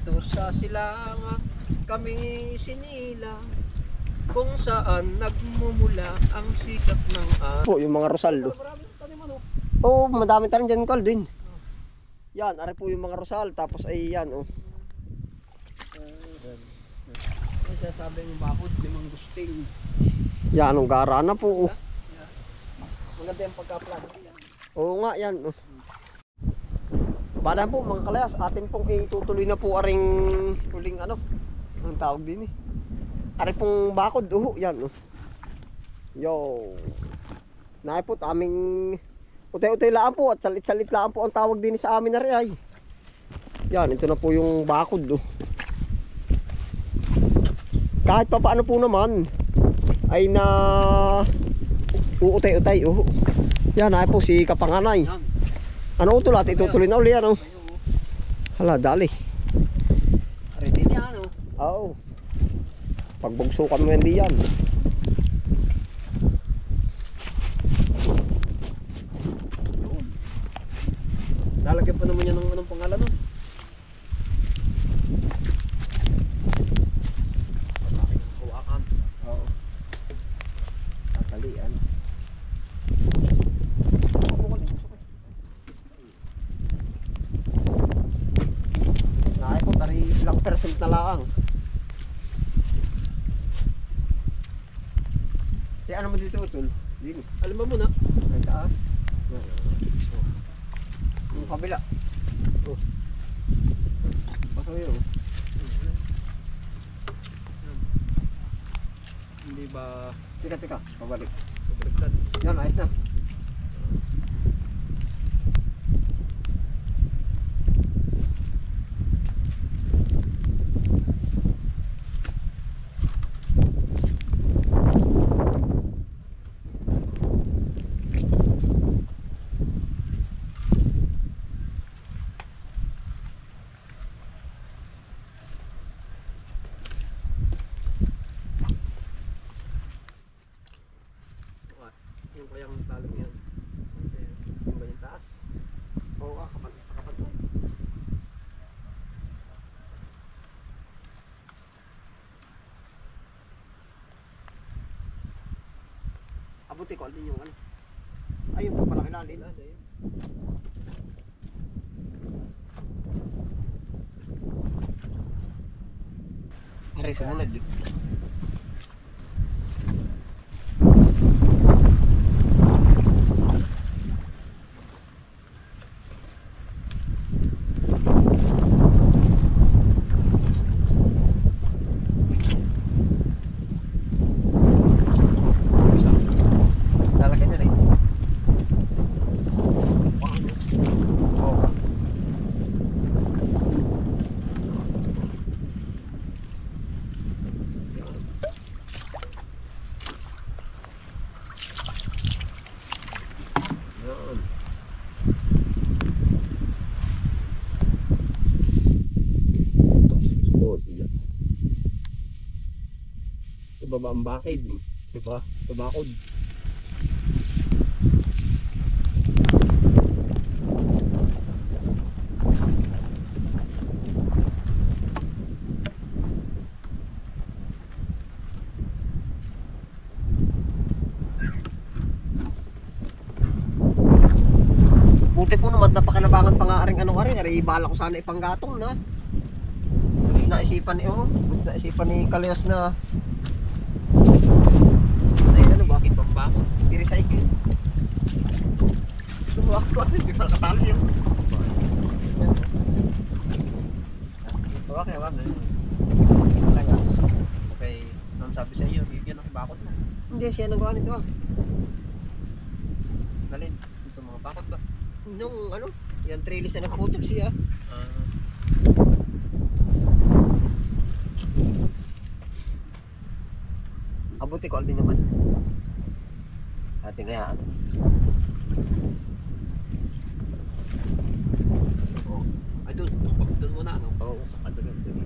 Dito sa silangan kami sinila, kung saan nagmumula ang sikat ng Po, yung mga Rosal. Oh, madami tayo dyan, Col, din. Yan, ari po yung mga Rosal. Tapos ay yan, oh. Ano siya sabi ng bakod, limang gusting. Yan, ang gara na po, oh. Maganda yung pagka-plano yan. Oo nga, yan, oh. Bala po, mga kalayas, atin pong itutuloy na po aring huling ano. Anong tawag din eh. Ari pong bakod, oh, yan, oh. Yo. Naipot, aming utay-utay lang po at salit-salit lang po ang tawag din sa amin na rin ay. Yan, ito na po yung bakod, oh. Kahit pa paano po naman ay na uutay-utay, oh. Yan, ay po si Kapanganay. Ano utol at itutuloy na uli, ano? Hala, dali. Ready niya, ano? Oo. Pagbugsukan mo yan diyan. Lalagyan pa naman yan ng anong pangalan, no? Hawakan. Oo. Tatalian. Naay po, tari ilang percent na lang. Kaya ano mo dito utol? Dito. Alam mo muna. Ang taas. Yung kabila. Oh. Paso yun. Hindi ba Tika, pabalik. pabaliktad? Yan, ayos na. Yung kayang talang yan. Yung ba yung taas? Oo, kapat mo. Abuti ko, alin yung ano. Ayun po pala kilalin. Aray, sumunod. Lalaki na rin. Oo. Yan. Oh, diba? Iba ba ang bakid? Diba? Tabakod. Buti po naman napakanabangan pa nga aring ano ka rin. Ari, bala ko sana ipanggatong na. Naisipan ni Kalyas na ay ano bakit pa ba? I-recycle. Suwak-wak, hindi pa nakatali yun. Okay. Langas. Okay. Nang sabi sa iyo, yun ang bakod na. Hindi siya nagawa nito ah. Nalin. Ito mga bakod ba? Nung ano, yung trellis na naputol siya. Abuti ko alin naman. Ating kaya. Oh. Ay doon muna ano? Oo, sa kadagan doon.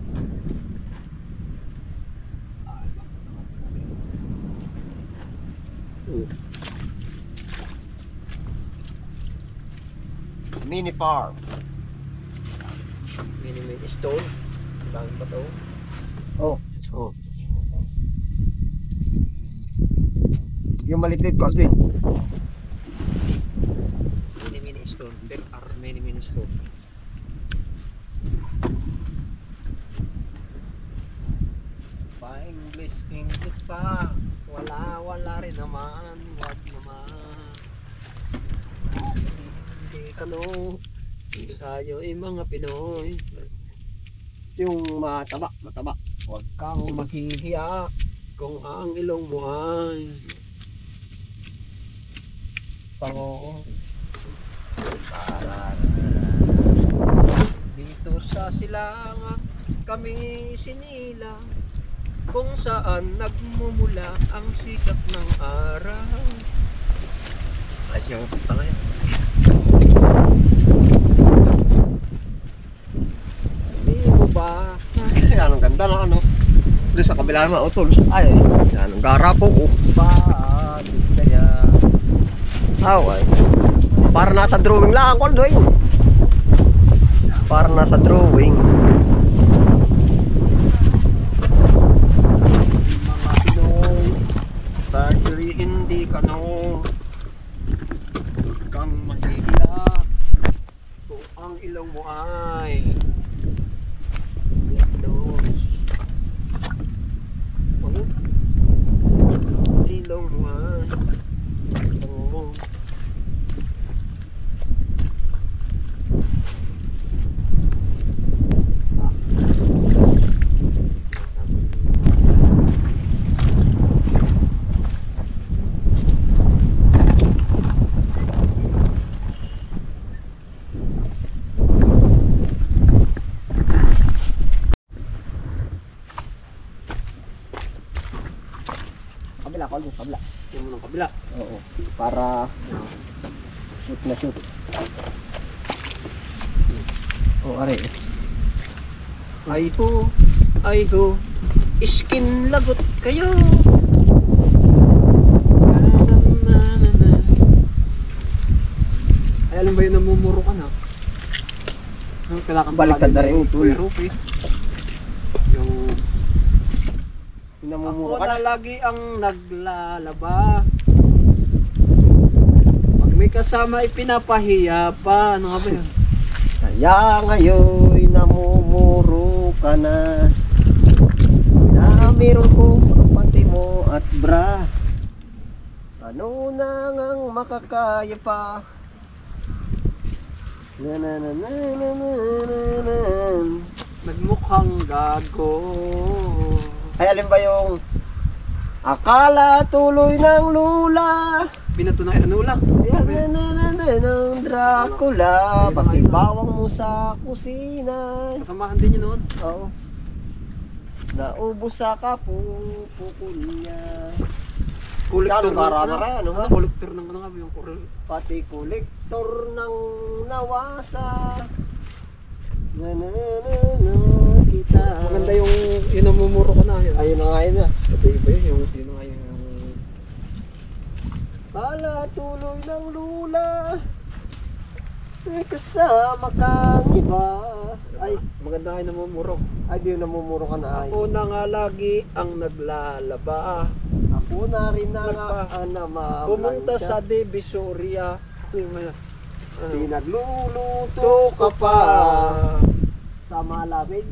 Mini farm. Mini stone. Dahil ba to? Oh, Oh. yung maliit ko din. Mini stone. There are mini stone. English pa. Wala rin naman. Wag naman. Hindi ka no. Tayo ay mga Pinoy. Yung mataba. Huwag kang maghihiya kung ang ilong mo ay pango. Dito sa silangan kami sinila kung saan nagmumula ang sikat ng araw. Ayos yung tanga yan. Di mo ba? Yan, ang ganda na ano. Doon sa kabila naman, utol. Ay, yan, ang garapo. Oh. Bakit kaya? Ay. Para nasa drawing lang ako, doy. Para nasa drawing. Mga Pinoy, dahil hindi ka no kang maghihiya kung ang ilong mo ay dos. Ano? Ilong mo ay pango. Kabila, kabila. Yung ng kabila. Oo. Para shoot na shoot. Oh, are. Ay ho, iskin lagot kayo. Ay, alam ba yun, namumuro ka na? Kailangan Baliktad na rin, utol. Pero, yung Namumuro ako ka na na. lagi ang naglalaba. Pag may kasama, ipinapahiya pa. Ano nga ba yun? Kaya ngayon namumuro ka na. Meron ko ang pati mo at bra. Ano na ngang makakaya pa? Na na na na na na na na. Nagmukhang gago. Ay, alin ba yung akala tuloy ng lula? Binato ng iranula. Ayan na na na na ng Dracula. Pakibawang mo sa kusina. Kasamahan din yun noon. Oo. Naubos sa kapupukul niya. Kolektor Kano, karara, ano ba? Kolektor ng ano nga ba yung coral? Pati kolektor ng nawasa. Na na na na kita. Maganda yung namumuro ka na yan. Ayun na nga yun na. Iba yun, yun na nga yung Kala tuloy ng lula. May kasama kang iba. Ay, maganda kayo namumuro. ay di namumuro ka na ay. Ako na nga lagi ang naglalaba. Ako na rin na nga ang Pumunta sa namamlansya. Divisoria. Pinagluluto ka pa. Sa malamig,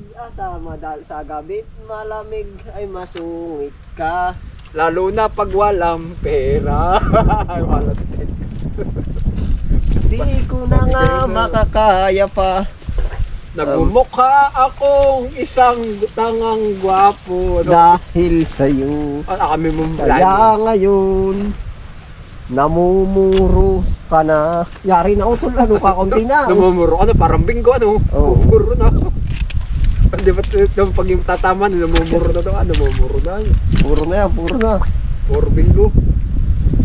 sa gabi malamig ay masungit ka. Lalo na pag walang pera. Malas din. Di ko na nga makakaya pa. Nagmumukha akong isang tangang gwapo. Dahil sa'yo. Kami mong Kaya ngayon, namumuro ka na. Yari na utol, ano ka, konti na. Namumuro ka na, parang bingo, ano? Oo. Namumuro na. Di ba pag yung tatama, namumuro na daw, namumuro na. Puro na yan, puro na. Or bingo.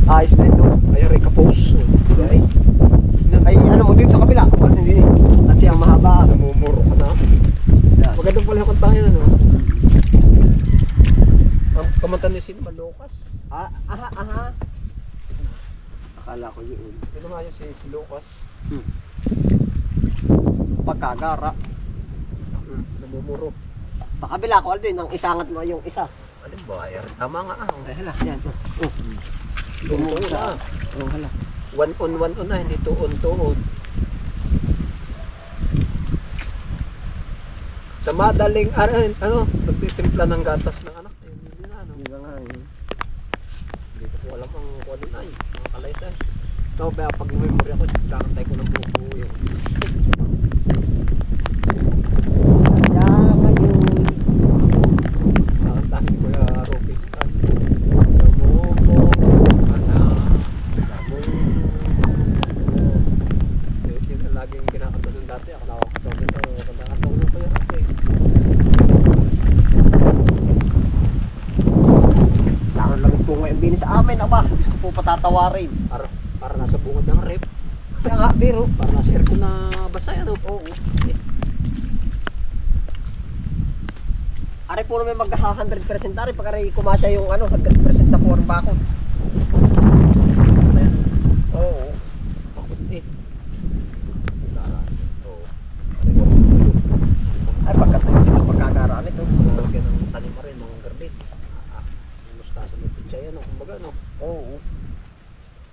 Ayos na ito. Ay, aray kapos. Ay, ano mo dito sa kabila. Ano hindi eh. At siyang mahaba. Namumuro ka na. Yan. Maganda pala yung kantahin, ano? Ang kamanta ni Sino, Lucas. Aha. Akala ko yun. Ito nga yun si Lucas. Pagkagara. Namumuro. Pakabila ko Aldin, ang isangat mo yung isa. Alin ba? Ay, tama nga ah. Ay hala, yan. Gumuha sa. Oh, hala. One on na, hindi two on. Sa madaling nagtitimpla ng gatas ng anak. Ayun, yun na, ano. Hindi ba nga yun? Hindi ko po alam ang kuha din ay, mga kalaysan. So, kaya pag memory ako, kakantay ko ng buko yun. Kakantahin ko yung Ruby. Yun ang laging kinakanta doon dati. Ako nakakataw nito. Kanta-kataw na ko yung ate. Laro lang po ngayon din sa amin, aba. Gusto ko po patatawarin. Para nasa bungod ng rep. Kaya nga, biro. Para nasa aircon na basa yan. Oo. Ari po naman mag-100% ari pag ari kumasya yung 100% na po ang bakod. Oo. Bakit eh? Oo. Ay pagkatayo dito pagkagaraan ito. Lagyan ng tanim pa rin, mga garlit. Mustasa may pizza yan. Kumbaga, no? Oo.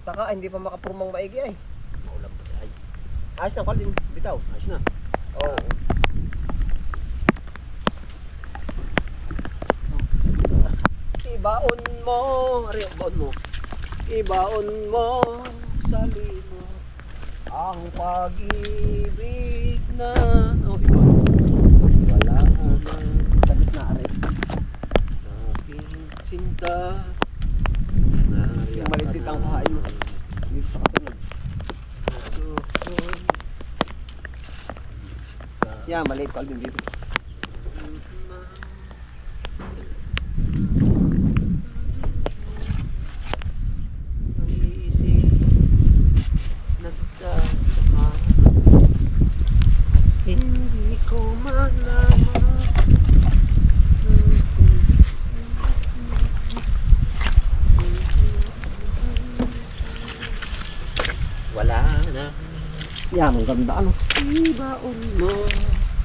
Saka hindi pa makapurmang maigi ay. Maulam pa ay. Ayos na din, bitaw. Ayos na. Oo. Ibaon mo, baon mo. Ibaon mo sa limo ang pag-ibig na wala na Sa gitna ari. aking sinta. Yung malitit ang kahain mo. Dito sa kasunod. Yan, maliit ko din dito. Hindi ko malaman. Wala na. Yan, ang ganda Ibaon mo,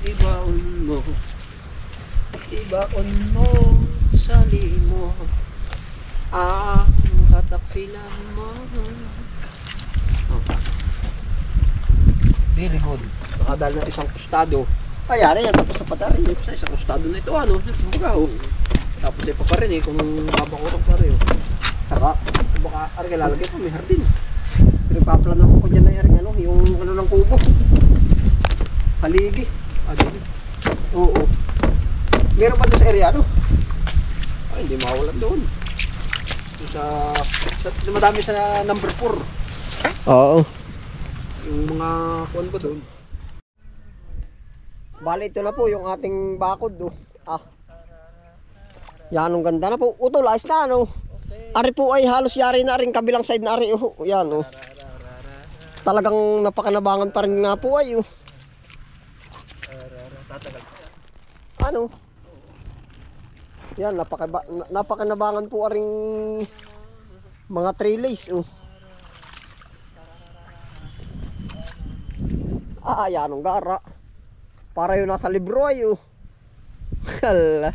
ibaon mo, ibaon mo sa limo ang kataksilan mo. Very good. Baka dahil ng isang kustado. Ayari yan, tapos sa patari. Sa isang kustado na ito, kumbaga, tapos ay pa pa rin kung babakurang pa rin. Saka, Baka, ari lalagay pa, may hardin. pero paplano ko dyan na yung ng kubo. Haligi. Oo. Meron pa doon sa area, Ay, hindi mawalan doon. Madami sa number 4. Oo. Yung mga kuwan ba doon? Bali, ito na po yung ating bakod, Yan, ang ganda na po. Utol, ayos na, Ari po ay halos yari na rin kabilang side na ari, Yan, Talagang napakanabangan pa rin nga po ay, Yan, napakanabangan po aring mga relays, yan ang gara. Para yun nasa libro ay, Hala.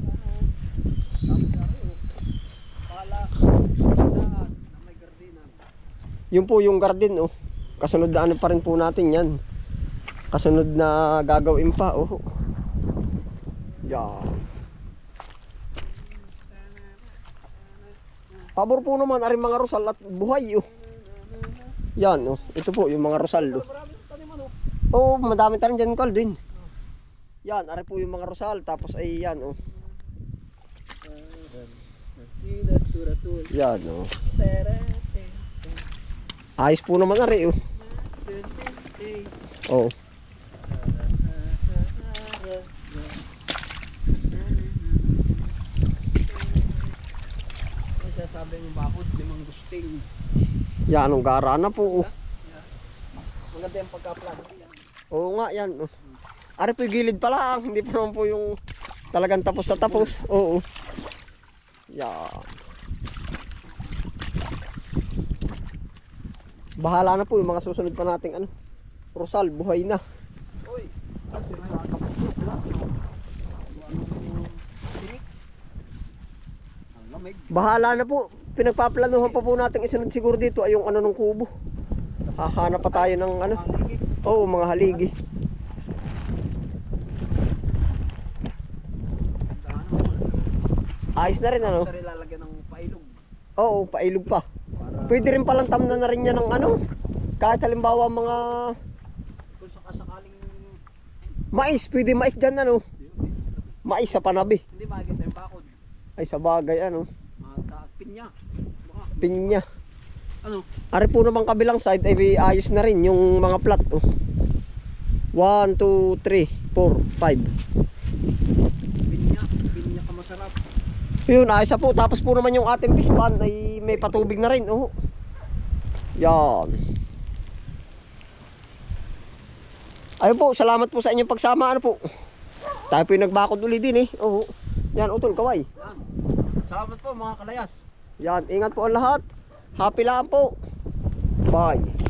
Yun po yung garden, Kasunod na pa rin po natin yan. Kasunod na gagawin pa, Yan. Pabor po naman aring mga rosal at buhay, Yan, ito po yung mga rosal, madami tayo dyan, Calvin. Yan, ari po yung mga rosal. Tapos ay yan, Yan, ayos po naman ari, Sabi ng bakod, limang gusting. Yan, ang gara na po, Maganda yung pagka-plano. Oo nga, yan, Ari po yung gilid pa lang, hindi pa naman po yung talagang tapos sa tapos. Oo. Yan. Bahala na po yung mga susunod pa nating rosal, buhay na. Uy, lamig. Bahala na po. Pinagpaplanuhan pa po natin isunod siguro dito ay yung ano ng kubo. Hahanap pa tayo ng ano. Haligi. Oo, mga haligi. Ayos na rin ano. Sa lalagyan ng pailog. Oo, pailog pa. Para Pwede rin palang tamna na rin yan ng ano. Kahit halimbawa mga kung sakasakaling mais, pwede mais dyan ano. Mais sa panabi. hindi makikita yung bakod. Ay sa bagay ano. Pinya. Baka. Pinya. Ano? Ari po naman kabilang side ay ayos na rin yung mga plat oh. 1, 2, 3, 4, 5. Pinya. Pinya ka masarap. Yun, ayos na po. Tapos po naman yung ating fish pond ay may patubig na rin oh. Yan. Ayun po, salamat po sa inyong pagsama ano po. Tayo po yung nagbakod uli din eh. Oh. Yan, utol, kaway. Yan. Salamat po mga kalayas. Yan, ingat po ang lahat. Happy lang po. Bye.